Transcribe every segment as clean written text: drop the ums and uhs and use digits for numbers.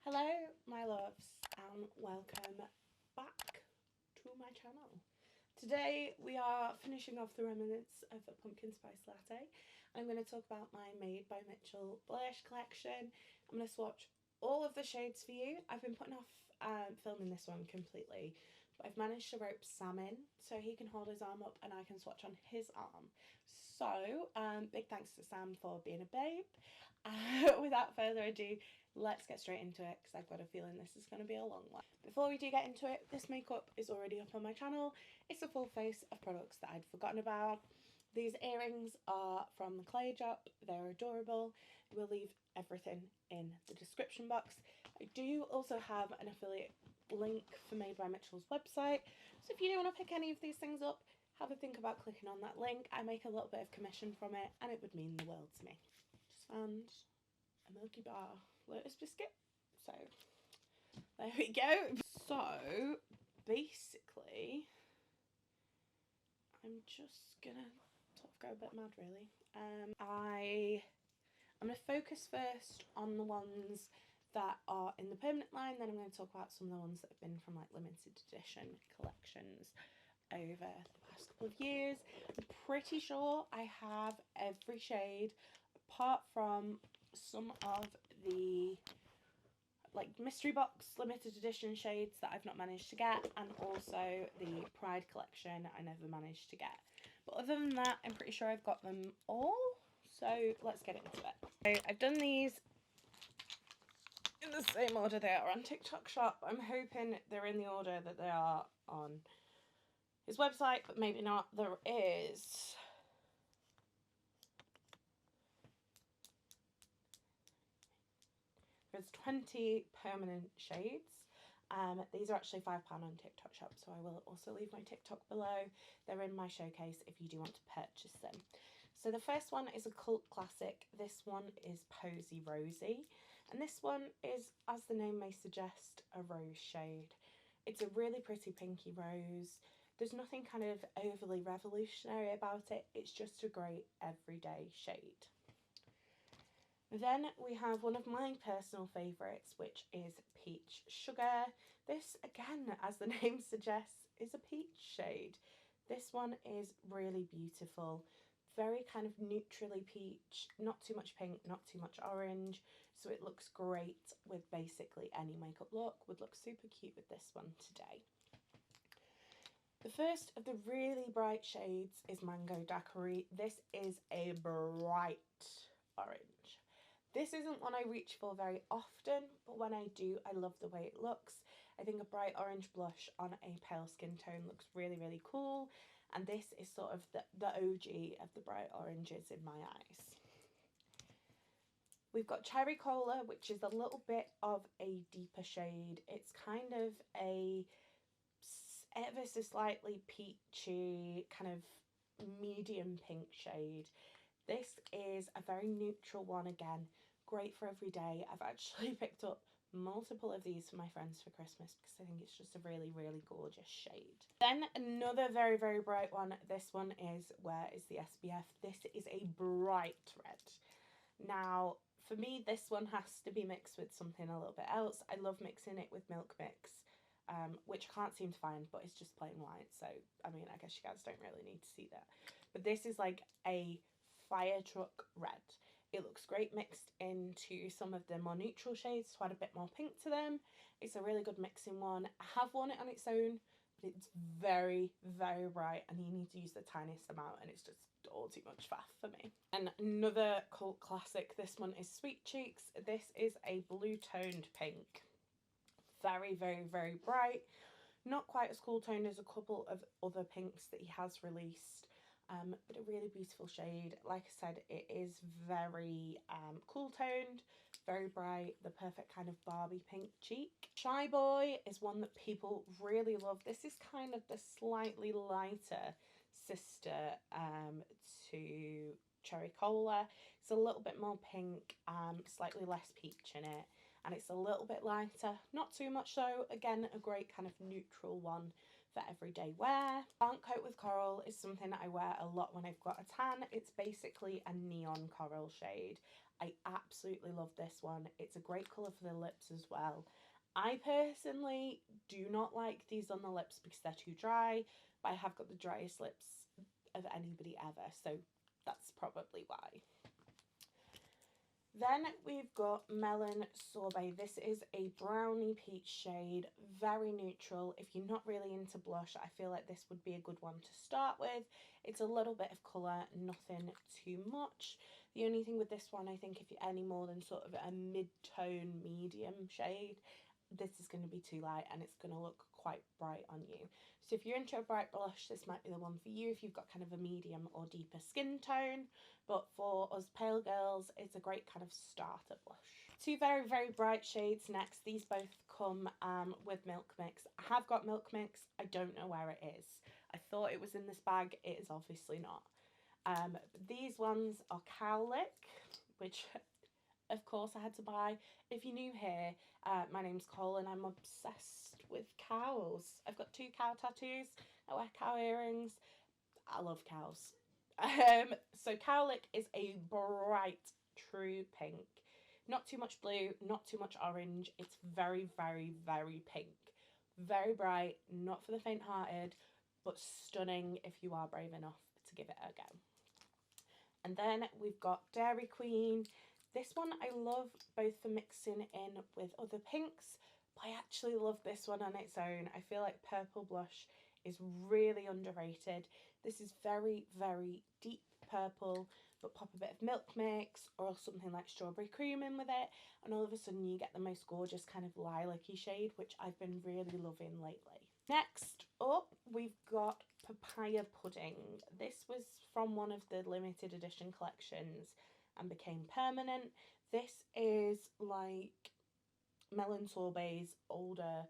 Hello my loves and welcome back to my channel. Today we are finishing off the remnants of a pumpkin spice latte. I'm going to talk about my Made by Mitchell Blursh collection. I'm going to swatch all of the shades for you. I've been putting off filming this one completely, but I've managed to rope Sam in so he can hold his arm up and I can swatch on his arm. So big thanks to Sam for being a babe. Without further ado, let's get straight into it because I've got a feeling this is going to be a long one. Before we do get into it, this makeup is already up on my channel. It's a full face of products that I'd forgotten about. These earrings are from the Clay Shop. They're adorable. We'll leave everything in the description box. I do also have an affiliate link for Made by Mitchell's website, so if you do want to pick any of these things up, have a think about clicking on that link. I make a little bit of commission from it and it would mean the world to me. Just found a Milky Bar Lotus biscuit, so there we go. So basically I'm just gonna sort of go a bit mad really. I'm gonna focus first on the ones that are in the permanent line, then I'm going to talk about some of the ones that have been from like limited edition collections over the past couple of years. I'm pretty sure I have every shade apart from some of the like mystery box limited edition shades that I've not managed to get, and also the Pride collection I never managed to get. But other than that, I'm pretty sure I've got them all. So let's get into it. So I've done these in the same order they are on TikTok Shop. I'm hoping they're in the order that they are on his website, but maybe not. There is there's 20 permanent shades. These are actually £5 on TikTok Shop, so I will also leave my TikTok below. They're in my showcase if you do want to purchase them. So the first one is a cult classic. This one is Posy Rosy, and this one is, as the name may suggest, a rose shade. It's a really pretty pinky rose. There's nothing kind of overly revolutionary about it. It's just a great everyday shade. Then we have one of my personal favourites, which is Peach Sugar. This, again, as the name suggests, is a peach shade. This one is really beautiful. Very kind of neutrally peach, not too much pink, not too much orange. So it looks great with basically any makeup look. Would look super cute with this one today. The first of the really bright shades is Mango Daiquiri. This is a bright orange. This isn't one I reach for very often, but when I do, I love the way it looks. I think a bright orange blush on a pale skin tone looks really, really cool. And this is sort of the OG of the bright oranges in my eyes. We've got Cherry Cola, which is a little bit of a deeper shade. It's kind of a ever so slightly peachy, kind of medium pink shade. This is a very neutral one again, great for every day. I've actually picked up multiple of these for my friends for Christmas because I think it's just a really, really gorgeous shade. Then another very, very bright one. This one is Where is the SPF? This is a bright red. Now, for me, this one has to be mixed with something a little bit else. I love mixing it with Milk Mix, which I can't seem to find, but it's just plain white. So, I mean, I guess you guys don't really need to see that. But this is like a fire truck red. It looks great mixed into some of the more neutral shades to add a bit more pink to them. It's a really good mixing one. I have worn it on its own, but it's very, very bright and you need to use the tiniest amount and it's just all too much faff for me. And another cult classic, this one is Sweet Cheeks. This is a blue toned pink. Very, very, very bright. Not quite as cool toned as a couple of other pinks that he has released. But a really beautiful shade. Like I said, it is very cool toned, very bright, the perfect kind of Barbie pink cheek. Shy Boy is one that people really love. This is kind of the slightly lighter sister to Cherry Cola. It's a little bit more pink, slightly less peach in it, and it's a little bit lighter, not too much though. Again, a great kind of neutral one for everyday wear. Can't Cope with Coral is something that I wear a lot when I've got a tan. It's basically a neon coral shade. I absolutely love this one. It's a great colour for the lips as well. I personally do not like these on the lips because they're too dry, but I have got the driest lips of anybody ever, so that's probably why. Then we've got Melon Sorbet. This is a brownie peach shade, very neutral. If you're not really into blush, I feel like this would be a good one to start with. It's a little bit of colour, nothing too much. The only thing with this one, I think if you're any more than sort of a mid-tone medium shade, this is going to be too light and it's going to look quite bright on you. So if you're into a bright blush, this might be the one for you if you've got kind of a medium or deeper skin tone. But for us pale girls, it's a great kind of starter blush. Two very, very bright shades next. These both come with Milk Mix. I have got Milk Mix. I don't know where it is. I thought it was in this bag. It is obviously not. These ones are Cowlick, which of course I had to buy. If you're new here, my name's Cole and I'm obsessed with cows. I've got 2 cow tattoos. I wear cow earrings. I love cows. So Cowlick is a bright, true pink. Not too much blue, not too much orange. It's very, very, very pink. Very bright, not for the faint-hearted, but stunning if you are brave enough to give it a go. And then we've got Dairy Queen. This one I love both for mixing in with other pinks, but I actually love this one on its own. I feel like purple blush is really underrated. This is very, very deep purple, but pop a bit of Milk Mix or something like strawberry cream in with it, and all of a sudden you get the most gorgeous kind of lilac-y shade, which I've been really loving lately. Next up, we've got Papaya Pudding. This was from one of the limited edition collections and became permanent. This is like Melon Sorbet's older,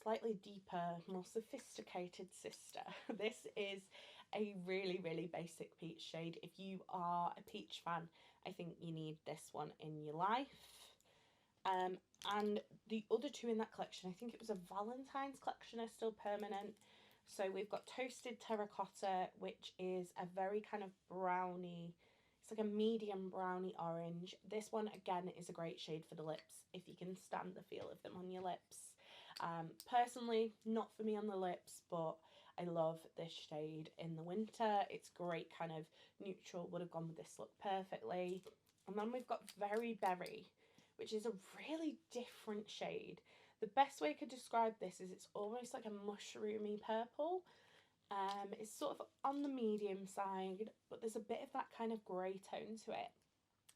slightly deeper, more sophisticated sister. This is a really, really basic peach shade. If you are a peach fan, I think you need this one in your life. And the other two in that collection, I think it was a Valentine's collection, are still permanent. So we've got Toasted Terracotta, which is a very kind of brownie, it's like a medium brownie orange. This one, again, is a great shade for the lips, if you can stand the feel of them on your lips. Personally, not for me on the lips, but I love this shade in the winter. It's great kind of neutral, would have gone with this look perfectly. And then we've got Very Berry, which is a really different shade. The best way I could describe this is it's almost like a mushroomy purple. It's sort of on the medium side, but there's a bit of that kind of grey tone to it.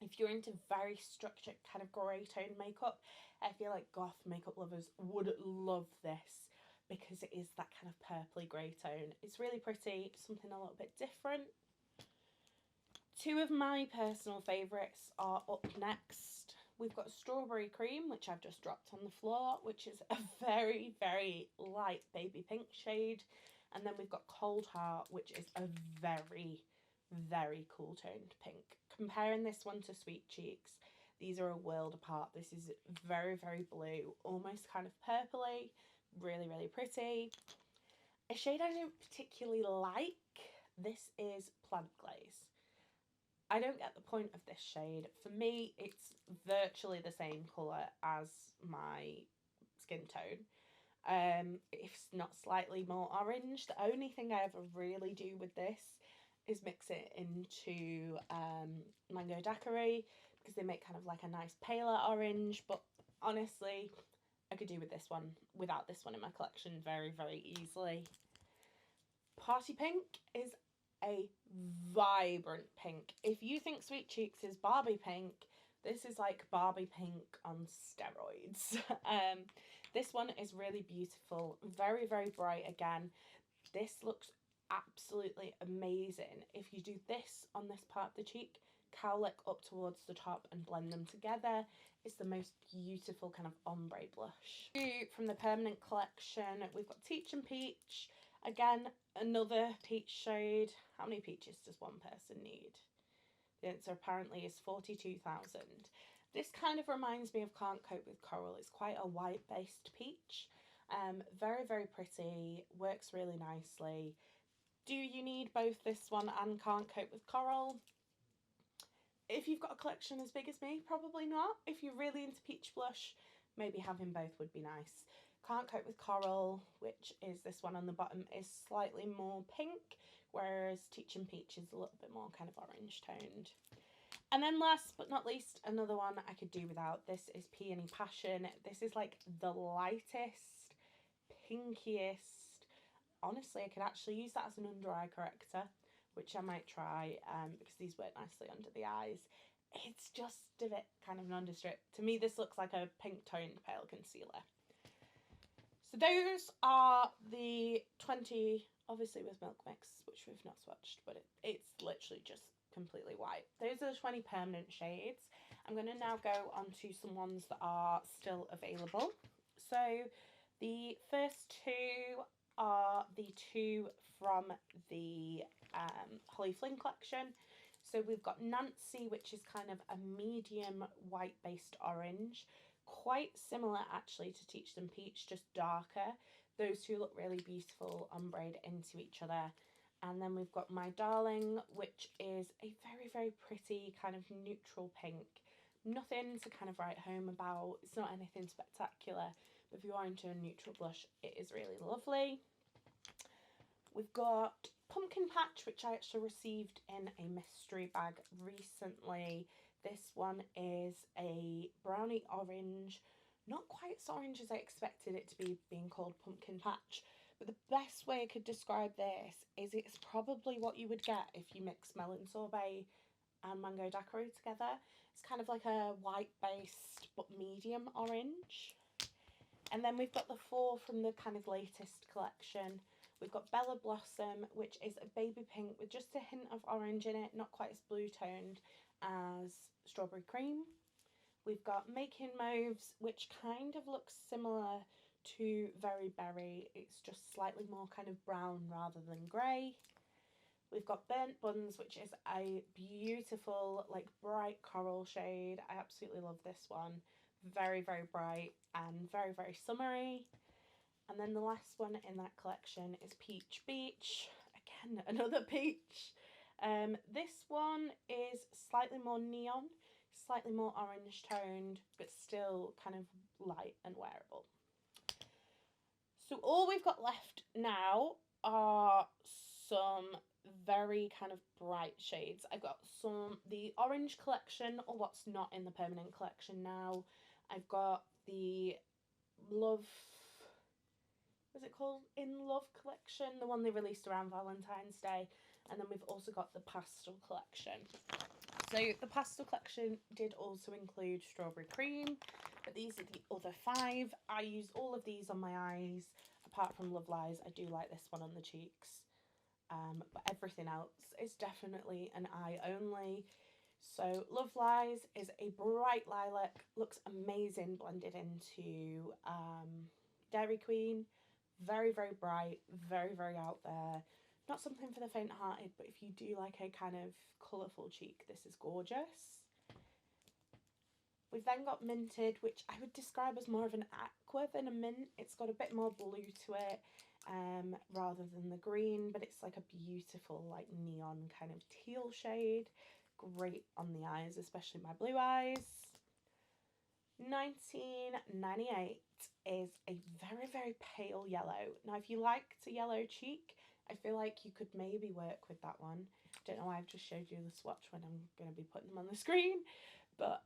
If you're into very structured kind of grey tone makeup, I feel like goth makeup lovers would love this because it is that kind of purpley grey tone. It's really pretty, something a little bit different. Two of my personal favourites are up next. We've got Strawberry Cream, which I've just dropped on the floor, which is a very, very light baby pink shade. And then we've got Cold Heart, which is a very, very cool toned pink. Comparing this one to Sweet Cheeks, these are a world apart. This is very, very blue, almost kind of purpley, really, really pretty. A shade I don't particularly like, this is Plant Glaze. I don't get the point of this shade. For me, it's virtually the same colour as my skin tone. It's not slightly more orange. The only thing I ever really do with this is mix it into Mango Daiquiri, because they make kind of like a nice paler orange, but honestly, I could do with this one without this one in my collection very, very easily. Party Pink is a vibrant pink. If you think Sweet Cheeks is Barbie pink, this is like Barbie pink on steroids. This one is really beautiful, very, very bright again. This looks absolutely amazing. If you do this on this part of the cheek, cowlick up towards the top and blend them together, it's the most beautiful kind of ombre blush. From the permanent collection, we've got Teach and Peach. Again, another peach shade. How many peaches does one person need? The answer apparently is 42,000. This kind of reminds me of Can't Cope with Coral. It's quite a white-based peach. Very, very pretty, works really nicely. Do you need both this one and Can't Cope with Coral? If you've got a collection as big as me, probably not. If you're really into peach blush, maybe having both would be nice. Can't Cope with Coral, which is this one on the bottom, is slightly more pink, whereas Teaching Peach is a little bit more kind of orange toned. And then last but not least, another one I could do without. This is Peony Passion. This is like the lightest, pinkiest. Honestly, I could actually use that as an under eye corrector, which I might try because these work nicely under the eyes. It's just a bit kind of nondescript. To me, this looks like a pink toned pale concealer. So those are the 20, obviously with Milk Mix, which we've not swatched, but it's literally just completely white. Those are the 20 permanent shades. I'm going to now go on to some ones that are still available. So the first two are the two from the Holly Flynn collection. So we've got Nancy, which is kind of a medium white based orange, quite similar actually to Teach Them Peach, just darker. Those two look really beautiful ombreed into each other. And then we've got My Darling, which is a very, very pretty kind of neutral pink. Nothing to kind of write home about. It's not anything spectacular, but if you are into a neutral blush, it is really lovely. We've got Pumpkin Patch, which I actually received in a mystery bag recently. This one is a brownie orange, not quite as orange as I expected it to be, being called Pumpkin Patch. But the best way I could describe this is it's probably what you would get if you mix melon sorbet and mango daiquiri together. It's kind of like a white-based but medium orange. And then we've got the four from the kind of latest collection. We've got Bella Blossom, which is a baby pink with just a hint of orange in it, not quite as blue-toned as Strawberry Cream. We've got Making Mauves, which kind of looks similar to Very Berry. It's just slightly more kind of brown rather than grey. We've got Burnt Buns, which is a beautiful, like, bright coral shade. I absolutely love this one. Very, very bright and very, very summery. And then the last one in that collection is Peach Beach. Again, another peach. This one is slightly more neon, slightly more orange toned, but still kind of light and wearable. So all we've got left now are some very kind of bright shades. I've got the orange collection, or what's not in the permanent collection now. I've got the Love, what's it called? In Love collection, the one they released around Valentine's Day. And then we've also got the pastel collection. So the pastel collection did also include Strawberry Cream, but these are the other 5. I used all of these on my eyes, apart from Love Lies. I do like this one on the cheeks. But everything else is definitely an eye only. So Love Lies is a bright lilac, looks amazing blended into Dairy Queen. Very, very bright, very, very out there. Not something for the faint-hearted, but if you do like a kind of colourful cheek, this is gorgeous. We've then got Minted, which I would describe as more of an aqua than a mint. It's got a bit more blue to it rather than the green, but it's like a beautiful like neon kind of teal shade. Great on the eyes, especially my blue eyes. 1998 is a very, very pale yellow. Now, if you like a yellow cheek, I feel like you could maybe work with that one. Don't know why I've just showed you the swatch when I'm going to be putting them on the screen. But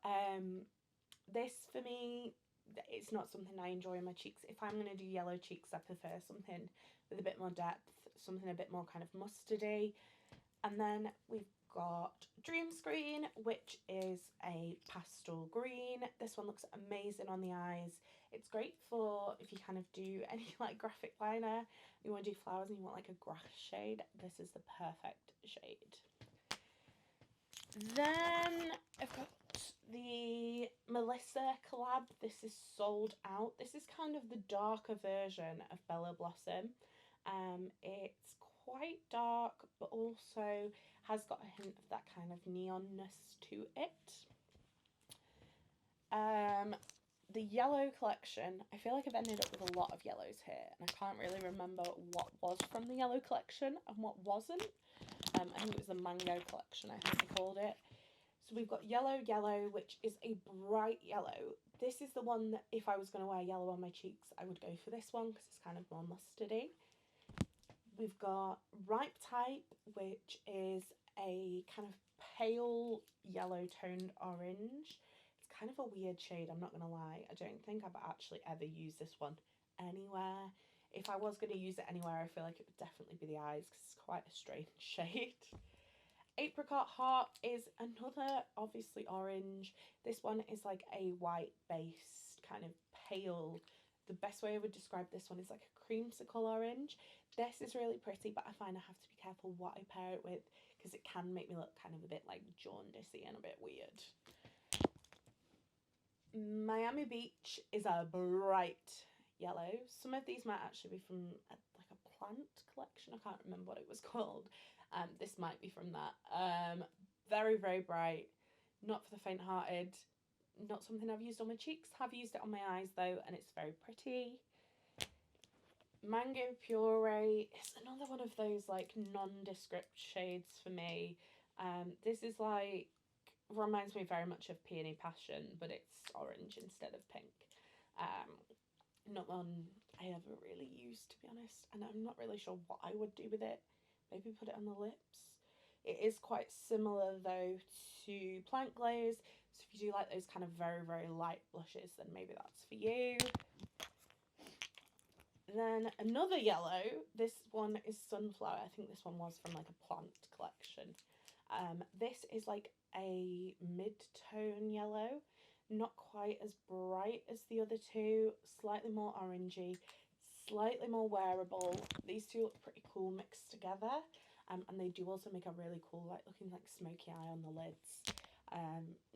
this, for me, it's not something I enjoy in my cheeks. If I'm going to do yellow cheeks, I prefer something with a bit more depth, something a bit more kind of mustardy. And then we've got Dream Screen, which is a pastel green. This one looks amazing on the eyes. It's great for if you kind of do any like graphic liner, you want to do flowers and you want like a grass shade. This is the perfect shade. Then I've got the Melissa collab. This is sold out. This is kind of the darker version of Bella Blossom. It's quite dark, but also has got a hint of that kind of neonness to it. The yellow collection, I feel like I've ended up with a lot of yellows here, and I can't really remember what was from the yellow collection and what wasn't. I think it was the mango collection, I think they called it. So we've got yellow, which is a bright yellow. This is the one that if I was going to wear yellow on my cheeks, I would go for this one because it's kind of more mustardy. We've got ripe type, which is a kind of pale yellow toned orange. It's kind of a weird shade, I'm not going to lie. I don't think I've actually ever used this one anywhere. If I was going to use it anywhere, I feel like it would definitely be the eyes because it's quite a strange shade. Apricot Heart is another obviously orange. This one is like a white based kind of pale. The best way I would describe this one is like a creamsicle orange. This is really pretty, but I find I have to be careful what I pair it with because it can make me look kind of a bit like jaundicey and a bit weird. Miami Beach is a bright yellow. Some of these might actually be from like a plant collection. I can't remember what it was called. This might be from that. Very, very bright. Not for the faint-hearted. Not something I've used on my cheeks. Have used it on my eyes though, and it's very pretty. Mango Puree is another one of those like nondescript shades for me. This is like, reminds me very much of Peony Passion, but it's orange instead of pink. Not one I ever really used, to be honest, and I'm not really sure what I would do with it. Maybe put it on the lips. It is quite similar though to Plant Glaze, so if you do like those kind of very, very light blushes, then maybe that's for you. Then another yellow, this one is Sunflower. I think this one was from like a plant collection. This is like a mid-tone yellow, not quite as bright as the other two, slightly more orangey, slightly more wearable. These two look pretty cool mixed together, and they do also make a really cool like looking like smoky eye on the lids.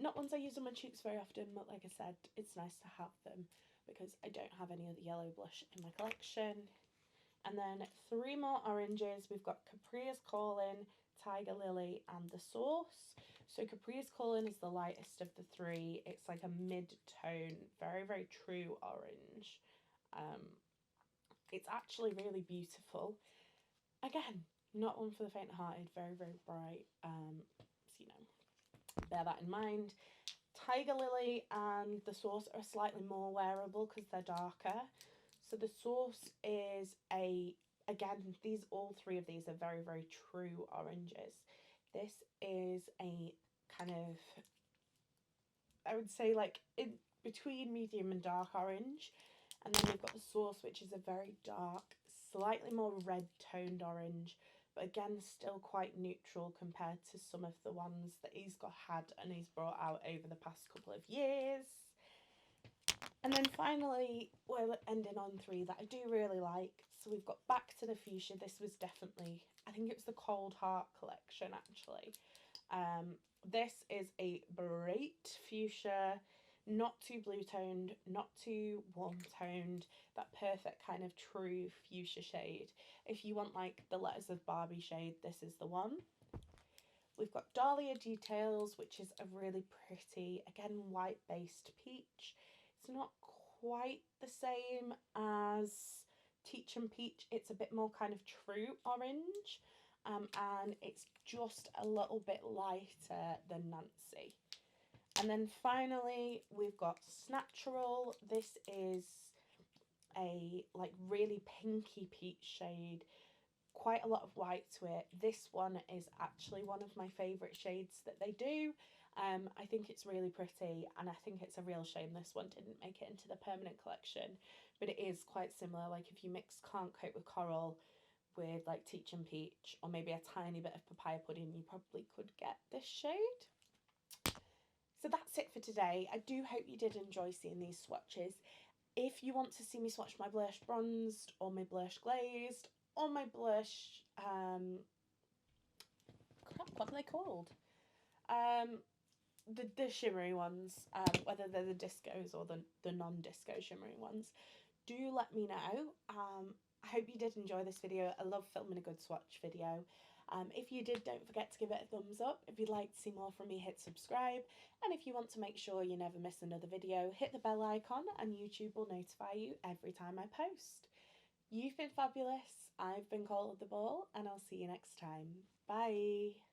Not ones I use on my cheeks very often, but like I said, it's nice to have them because I don't have any other yellow blush in my collection. And then three more oranges. We've got Capri's Calling, Tiger Lily, and The Source. So Capri's Calling is the lightest of the three. It's like a mid-tone, very, very true orange. It's actually really beautiful. Again, not one for the faint-hearted, very, very bright. So, bear that in mind. Tiger Lily and The Source are slightly more wearable because they're darker. So The Source is again, all three of these are very, very true oranges. This is a kind of, I would say like in between medium and dark orange. And then we've got The Source, which is a very dark, slightly more red toned orange, but again still quite neutral compared to some of the ones that he's had and he's brought out over the past couple of years. And then finally we're ending on three that I do really like. So we've got Back to the Fuchsia. This was definitely, I think it was the Cold Heart collection actually. This is a bright fuchsia, not too blue toned, not too warm toned, that perfect kind of true fuchsia shade. If you want like the Letters of Barbie shade, this is the one. We've got Dahlia Details, which is a really pretty, again, white based peach. It's not quite the same as Teach and Peach. It's a bit more kind of true orange. And it's just a little bit lighter than Nancy. And then finally, we've got Snatchural. This is a like really pinky peach shade, quite a lot of white to it. This one is actually one of my favourite shades that they do. I think it's really pretty, and I think it's a real shame this one didn't make it into the permanent collection, but it is quite similar. Like if you mix Can't Cope with Coral with like Teach and Peach, or maybe a tiny bit of Papaya Pudding, you probably could get this shade. So that's it for today. I do hope you did enjoy seeing these swatches. If you want to see me swatch my Blursh Bronzed, or my Blursh Glazed, or my Blursh, what are they called? The shimmery ones, whether they're the discos or the non-disco shimmery ones, do let me know. I hope you did enjoy this video. I love filming a good swatch video. If you did, don't forget to give it a thumbs up. If you'd like to see more from me, hit subscribe. And if you want to make sure you never miss another video, hit the bell icon and YouTube will notify you every time I post. You've been fabulous. I've been Call of the Ball, and I'll see you next time. Bye.